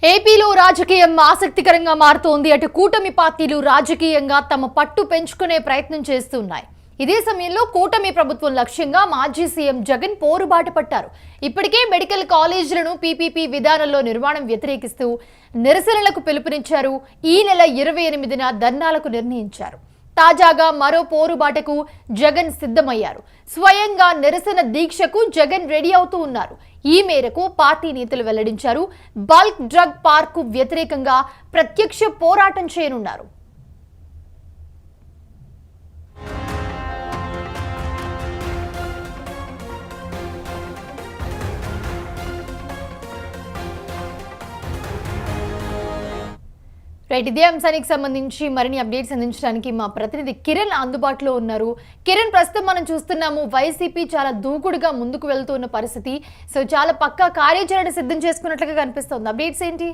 ఏపీలో రాజకీయం ఆసక్తికరంగా మారుతోంది. అటు కూటమి పార్టీలు రాజకీయంగా తమ పట్టు పెంచుకునే ప్రయత్నం చేస్తున్నాయి. ఇదే సమయంలో కూటమి ప్రభుత్వం లక్ష్యంగా మాజీ సీఎం జగన్ పోరుబాట పట్టారు. ఇప్పటికే మెడికల్ కాలేజీలను పీపీపీ విధానంలో నిర్మాణం వ్యతిరేకిస్తూ నిరసనలకు పిలుపునిచ్చారు. ఈ నెల 28న ధర్నాలకు నిర్ణయించారు. తాజాగా మరో పోరుబాటకు జగన్ సిద్ధమయ్యారు. స్వయంగా నిరసన దీక్షకు జగన్ రెడీ అవుతూ ఉన్నారు. ఈ మేరకు పార్టీ నేతలు వెల్లడించారు. బల్క్ డ్రగ్ పార్కు వ్యతిరేకంగా ప్రత్యక్ష పోరాటం చేయనున్నారు. రైట్, ఇదే అంశానికి సంబంధించి మరిన్ని అప్డేట్స్ అందించడానికి మా ప్రతినిధి కిరణ్ అందుబాటులో ఉన్నారు. కిరణ్, ప్రస్తుతం మనం చూస్తున్నాము వైసీపీ చాలా దూకుడుగా ముందుకు వెళ్తున్న పరిస్థితి. సో చాలా పక్కా కార్యాచరణ సిద్ధం చేసుకున్నట్లుగా కనిపిస్తోంది. అప్డేట్స్ ఏంటి?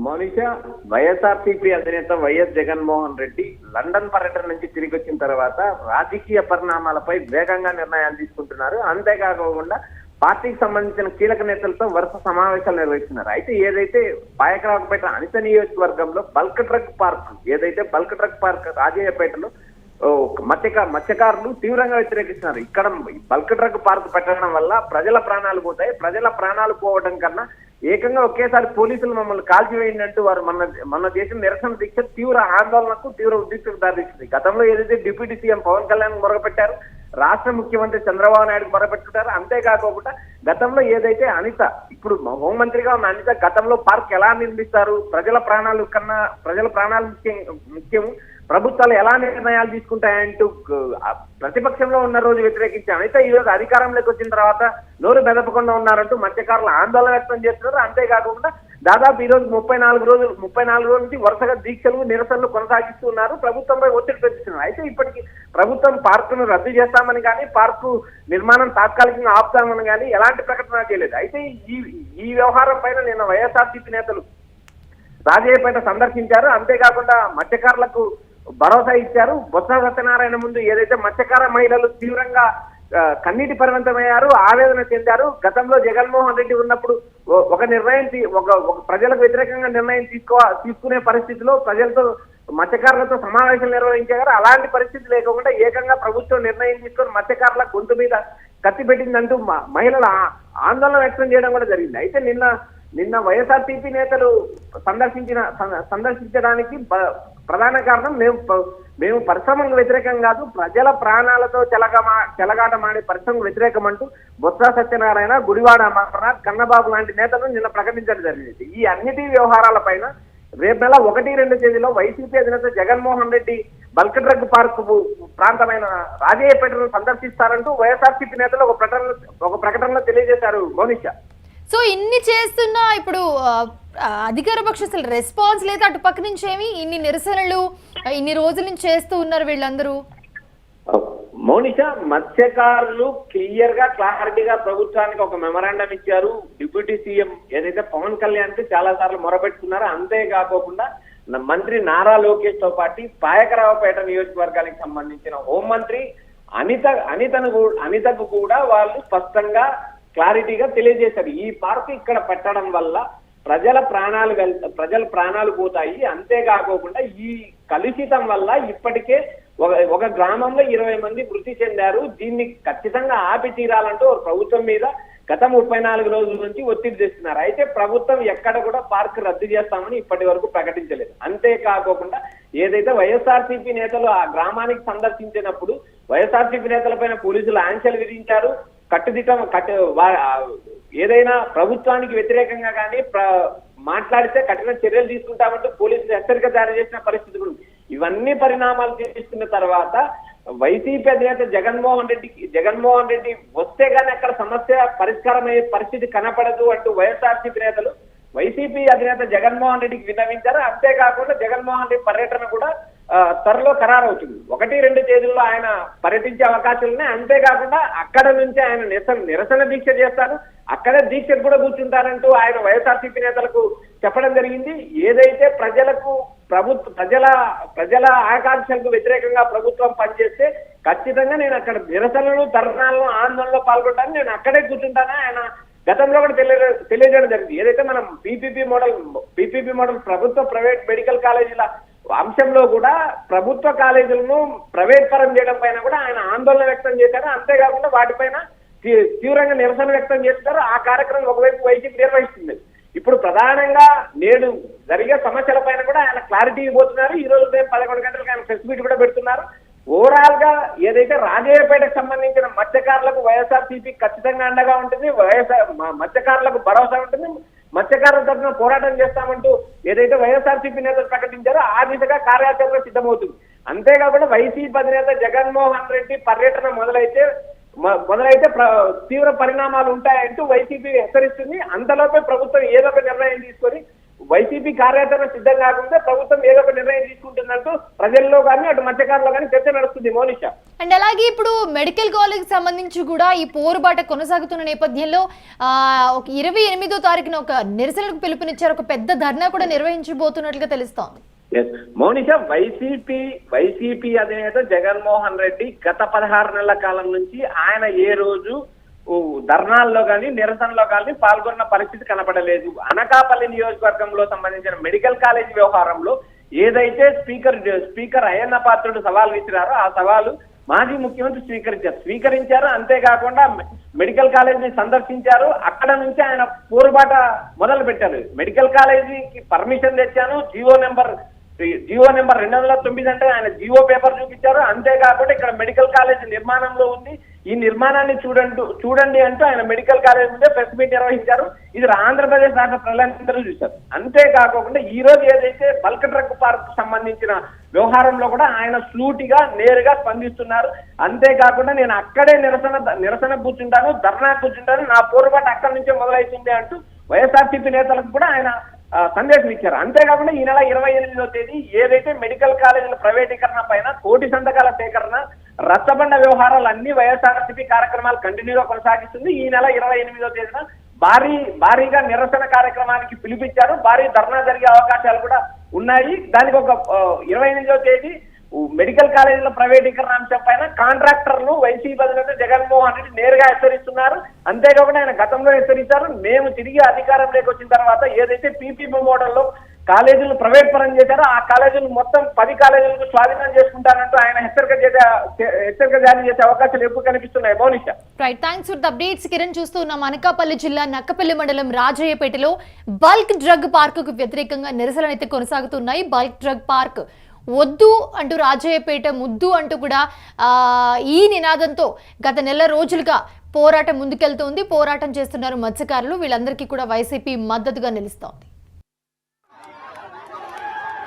మోనిషా, వైఎస్ఆర్సీపీ అధినేత వైఎస్ జగన్మోహన్ రెడ్డి లండన్ పర్యటన నుంచి తిరిగి వచ్చిన తర్వాత రాజకీయ పరిణామాలపై వేగంగా నిర్ణయాలు తీసుకుంటున్నారు. అంతేకాకుండా పార్టీకి సంబంధించిన కీలక నేతలతో వరుస సమావేశాలు నిర్వహిస్తున్నారు. అయితే ఏదైతే పాయకరావుపేట అనిత నియోజకవర్గంలో బల్క్ డ్రగ్ పార్క్ రాజయ్యపేటలో మత్స్యకారులు తీవ్రంగా వ్యతిరేకిస్తున్నారు. ఇక్కడ బల్క్ డ్రగ్ పార్క్ పెట్టడం వల్ల ప్రజల ప్రాణాలు పోతాయి. ప్రజల ప్రాణాలు పోవడం కన్నా ఏకంగా ఒకేసారి పోలీసులు మమ్మల్ని కాల్చివేయండి వారు మన చేసిన నిరసన దీక్ష తీవ్ర ఆందోళనకు తీవ్ర ఉద్రిక్తకు దారితీస్తుంది. గతంలో ఏదైతే డిప్యూటీ సీఎం పవన్ కళ్యాణ్ మొరగపెట్టారు, రాష్ట్ర ముఖ్యమంత్రి చంద్రబాబు నాయుడు మొరపెట్టుకుంటారు. అంతేకాకుండా గతంలో ఏదైతే అనిత, ఇప్పుడు హోంమంత్రిగా ఉన్న అనిత గతంలో పార్క్ ఎలా నిర్మిస్తారు, ప్రజల ప్రాణాలు ముఖ్యం, ప్రభుత్వాలు ఎలా నిర్ణయాలు తీసుకుంటాయంటూ ప్రతిపక్షంలో ఉన్న రోజు వ్యతిరేకించి అనిత ఈ రోజు అధికారంలోకి వచ్చిన తర్వాత నోరు బెదపకుండా ఉన్నారంటూ మత్స్యకారులు ఆందోళన వ్యక్తం చేస్తున్నారు. అంతేకాకుండా దాదాపు ఈ రోజు 34 రోజుల నుంచి వరుసగా దీక్షలు నిరసనలు కొనసాగిస్తూ ఉన్నారు. ప్రభుత్వంపై ఒత్తిడి పెంచుతున్నారు. అయితే ఇప్పటికీ ప్రభుత్వం పార్కును రద్దు చేస్తామని కానీ పార్కు నిర్మాణం తాత్కాలికంగా ఆపుతామని కానీ ఎలాంటి ప్రకటన చేయలేదు. అయితే ఈ వ్యవహారం పైన నిన్న వైఎస్ఆర్సీపీ నేతలు రాజయ్యపేట సందర్శించారు. అంతేకాకుండా మత్స్యకారులకు భరోసా ఇచ్చారు. బొత్స సత్యనారాయణ ముందు ఏదైతే మత్స్యకార మహిళలు తీవ్రంగా కన్నీటి పరిమితమయ్యారు, ఆవేదన చెందారు. గతంలో జగన్మోహన్ రెడ్డి ఉన్నప్పుడు ఒక నిర్ణయం ఒక ప్రజలకు వ్యతిరేకంగా నిర్ణయం తీసుకునే పరిస్థితిలో ప్రజలతో మత్స్యకారులతో సమావేశాలు నిర్వహించారు. అలాంటి పరిస్థితి లేకుండా ఏకంగా ప్రభుత్వం నిర్ణయం తీసుకొని మత్స్యకారుల గొంతు మీద కత్తి పెట్టిందంటూ మహిళలు ఆందోళన వ్యక్తం చేయడం కూడా జరిగింది. అయితే నిన్న వైఎస్ఆర్సీపీ నేతలు సందర్శించడానికి ప్రధాన కారణం మేము పరిశ్రమలకు వ్యతిరేకం కాదు, ప్రజల ప్రాణాలతో చెలగాటమాడే పరిశ్రమకు వ్యతిరేకం అంటూ బొత్స సత్యనారాయణ, గుడివాడ అమర్నాథ్, కన్నబాబు లాంటి నేతలు నిన్న ప్రకటించడం జరిగింది. ఈ అన్నిటి వ్యవహారాలపైన రేపు నెల 1-2 తేదీలో వైసీపీ అధినేత Jaganmohan Reddy bulk drug park ప్రాంతమైన రాజయ్యపేటను సందర్శిస్తారంటూ వైఎస్ఆర్సీపీ నేతలు ఒక ప్రకటనలో తెలియజేశారు. మోనిషా, సో ఇన్ని చేస్తున్నా ఇప్పుడు అధికార పక్ష అసలు రెస్పాన్స్ లేదు. అటు పక్క నుంచి ఏమి ఇన్ని నిరసనలు ఇన్ని రోజుల నుంచి చేస్తూ ఉన్నారు వీళ్ళందరూ. మోనిషా, మత్స్యకారులు క్లారిటీగా ప్రభుత్వానికి ఒక మెమరాండం ఇచ్చారు. డిప్యూటీ సీఎం ఏదైతే పవన్ కళ్యాణ్ కి చాలా సార్లు మొరపెట్టుకున్నారో అంతేకాకుండా మంత్రి నారా లోకేష్ తో పాటు పాయకరావుపేట నియోజకవర్గానికి సంబంధించిన హోంమంత్రి అనితకు కూడా వాళ్ళు స్పష్టంగా క్లారిటీగా తెలియజేశారు. ఈ పార్క్ ఇక్కడ పెట్టడం వల్ల ప్రజల ప్రాణాలు పోతాయి. అంతేకాకుండా ఈ కలుషితం వల్ల ఇప్పటికే ఒక గ్రామంలో 20 మంది మృతి చెందారు. దీన్ని ఖచ్చితంగా ఆపి తీరాలంటూ ప్రభుత్వం మీద గత 34 రోజుల నుంచి ఒత్తిడి చేస్తున్నారు. అయితే ప్రభుత్వం ఎక్కడ కూడా పార్క్ రద్దు చేస్తామని ఇప్పటి వరకు ప్రకటించలేదు. అంతేకాకుండా ఏదైతే వైఎస్ఆర్సీపీ నేతలు ఆ గ్రామానికి సందర్శించినప్పుడు వైఎస్ఆర్సీపీ నేతలపైన పోలీసులు ఆంక్షలు విధించారు. ఏదైనా ప్రభుత్వానికి వ్యతిరేకంగా కానీ మాట్లాడితే కఠిన చర్యలు తీసుకుంటామంటూ పోలీసులు హెచ్చరిక జారీ చేసిన పరిస్థితి కూడా. ఇవన్నీ పరిణామాలు తీసుకున్న తర్వాత వైసీపీ అధినేత జగన్మోహన్ రెడ్డి వస్తే గానీ అక్కడ సమస్య పరిష్కారం అయ్యే పరిస్థితి కనపడదు అంటూ వైఎస్ఆర్సీపీ నేతలు వైసీపీ అధినేత జగన్మోహన్ రెడ్డికి విన్నవించారు. అంతేకాకుండా జగన్మోహన్ రెడ్డి పర్యటన కూడా త్వరలో ఖరారవుతుంది. 1-2 తేదీల్లో ఆయన పర్యటించే అవకాశాలు ఉన్నాయి. అంతేకాకుండా అక్కడ నుంచి ఆయన నిరసన దీక్ష చేస్తారు, అక్కడే దీక్షకు కూడా కూర్చుంటారంటూ ఆయన వైఎస్ఆర్సీపీ నేతలకు చెప్పడం జరిగింది. ఏదైతే ప్రజల ఆకాంక్షలకు వ్యతిరేకంగా ప్రభుత్వం పనిచేస్తే ఖచ్చితంగా నేను అక్కడ నిరసనలు, ధర్నాలను, ఆందోళనలో పాల్గొంటాను, నేను అక్కడే కూర్చుంటాను ఆయన గతంలో కూడా తెలియజేయడం జరిగింది. ఏదైతే మనం పీపీపీ మోడల్ ప్రభుత్వ ప్రైవేట్ మెడికల్ కాలేజీల అంశంలో కూడా ప్రభుత్వ కాలేజీలను ప్రైవేట్ పరం చేయడం పైన కూడా ఆయన ఆందోళన వ్యక్తం చేశారు. అంతేకాకుండా వాటిపైన తీవ్రంగా నిరసన వ్యక్తం చేస్తున్నారు. ఆ కార్యక్రమం ఒకవైపు వైసీపీ నిర్వహిస్తుంది. ఇప్పుడు ప్రధానంగా నేడు జరిగే సమస్యల పైన కూడా ఆయన క్లారిటీ ఇవ్వబోతున్నారు. ఈ రోజు ఉదయం 11 గంటలకు ఆయన ప్రెస్ మీట్ కూడా పెడుతున్నారు. ఓవరాల్ గా ఏదైతే రాజయ్యపేటకు సంబంధించిన మత్స్యకారులకు వైఎస్ఆర్సీపీ ఖచ్చితంగా అండగా ఉంటుంది, మత్స్యకారులకు భరోసా ఉంటుంది, మత్స్యకారుల తరఫున పోరాటం చేస్తామంటూ ఏదైతే వైఎస్ఆర్సీపీ నేతలు ప్రకటించారో ఆ దిశగా కార్యాచరణ సిద్ధమవుతుంది. అంతేకాకుండా వైసీపీ అధినేత జగన్మోహన్ రెడ్డి పర్యటన మొదలైతే తీవ్ర పరిణామాలు ఉంటాయంటూ వైసీపీ హెచ్చరిస్తుంది. అంతలోపే ప్రభుత్వం ఏదో ఒక నిర్ణయం తీసుకొని వైసీపీ కార్యాచరణ సిద్ధం కాకుండా ప్రభుత్వం ఏదో ఒక నిర్ణయం తీసుకుంటుందంటూ ప్రజల్లో కానీ అటు మత్స్యకారుల్లో కానీ చర్చ నడుస్తుంది. మోనిషా, అండ్ అలాగే ఇప్పుడు మెడికల్ కాలేజ్ సంబంధించి కూడా ఈ పోరుబాట కొనసాగుతున్న నేపథ్యంలో ఒక 28వ తారీఖున ఒక నిరసనకు పిలుపునిచ్చారు. ఒక పెద్ద ధర్నా కూడా నిర్వహించబోతున్నట్లుగా తెలుస్తోంది. మౌనిషా, వైసీపీ అధినేత జగన్మోహన్ రెడ్డి గత 16 నెలల కాలం నుంచి ఆయన ఏ రోజు ధర్నాల్లో కానీ నిరసనలో కానీ పాల్గొన్న పరిస్థితి కనపడలేదు. అనకాపల్లి నియోజకవర్గంలో సంబంధించిన మెడికల్ కాలేజ్ వ్యవహారంలో ఏదైతే స్పీకర్ అయ్యన్న పాత్రుడు సవాల్ విసిరారో ఆ సవాలు మాజీ ముఖ్యమంత్రి స్వీకరించారు. అంతేకాకుండా మెడికల్ కాలేజీని సందర్శించారు. అక్కడ నుంచి ఆయన పోరుబాట మొదలు పెట్టారు. మెడికల్ కాలేజీకి పర్మిషన్ తెచ్చాను, జీవో నెంబర్ 209 అంటే ఆయన జీవో పేపర్ చూపించారు. అంతేకాకుండా ఇక్కడ మెడికల్ కాలేజ్ నిర్మాణంలో ఉంది, ఈ నిర్మాణాన్ని చూడండి అంటూ ఆయన మెడికల్ కాలేజ్ ముందే ప్రెస్ మీట్ నిర్వహించారు. ఇది ఆంధ్రప్రదేశ్ రాష్ట్ర ప్రజలందరూ చూశారు. అంతేకాకుండా ఈ రోజు ఏదైతే బల్క్ డ్రగ్ పార్క్ సంబంధించిన వ్యవహారంలో కూడా ఆయన సూటిగా నేరుగా స్పందిస్తున్నారు. అంతేకాకుండా నేను అక్కడే నిరసన కూర్చుంటాను, ధర్నా కూర్చుంటాను, నా పోరుబాటు అక్కడి నుంచే మొదలవుతుంది అంటూ వైఎస్ఆర్సీపీ నేతలకు కూడా ఆయన సందేశం ఇచ్చారు. అంతేకాకుండా ఈ నెల 28వ తేదీ ఏదైతే మెడికల్ కాలేజీల ప్రైవేటీకరణ పైన కోటి సంతకాల సేకరణ రచ్చబండ వ్యవహారాలు అన్ని వైఎస్ఆర్సీపీ కార్యక్రమాలు కంటిన్యూగా కొనసాగిస్తుంది. ఈ నెల 28వ తేదీన భారీగా నిరసన కార్యక్రమానికి పిలిపించారు. భారీ ధర్నా జరిగే అవకాశాలు కూడా ఉన్నాయి. దానికి ఒక 28వ తేదీ మెడికల్ కాలేజీల ప్రైవేటీకరణ అంశం పైన కాంట్రాక్టర్లు వైసీపీ అధినేత జగన్మోహన్ రెడ్డి నేరుగా హెచ్చరిస్తున్నారు. అంతేకాకుండా ఆయన గతంలో హెచ్చరించారు, మేము తిరిగి అధికారంలోకి వచ్చిన తర్వాత ఏదైతే పీపీపీ మోడల్లో కాలేజీలు ప్రైవేట్ పరం చేశారో ఆ కాలేజీలు మొత్తం 10 కాలేజీలకు స్వాధీనం చేసుకుంటారంటూ ఆయన హెచ్చరిక జారీ చేసే అవకాశాలు ఎక్కువ కనిపిస్తున్నాయి. Mounisha, right, thanks for the updates. Kiran, చూస్తున్నాం అనకాపల్లి జిల్లా నక్కపల్లి మండలం రాజయ్యపేటలో బల్క్ డ్రగ్ పార్కుకు వ్యతిరేకంగా నిరసనలు అయితే కొనసాగుతున్నాయి. బల్క్ డ్రగ్ పార్క్ వద్దు అంటూ రాజయ్యపేట ముద్దు అంటూ కూడా ఈ నినాదంతో గత నెల రోజులుగా పోరాటం ముందుకెళ్తోంది. పోరాటం చేస్తున్నారు మత్స్యకారులు. వీళ్ళందరికీ కూడా వైసీపీ మద్దతుగా నిలుస్తోంది.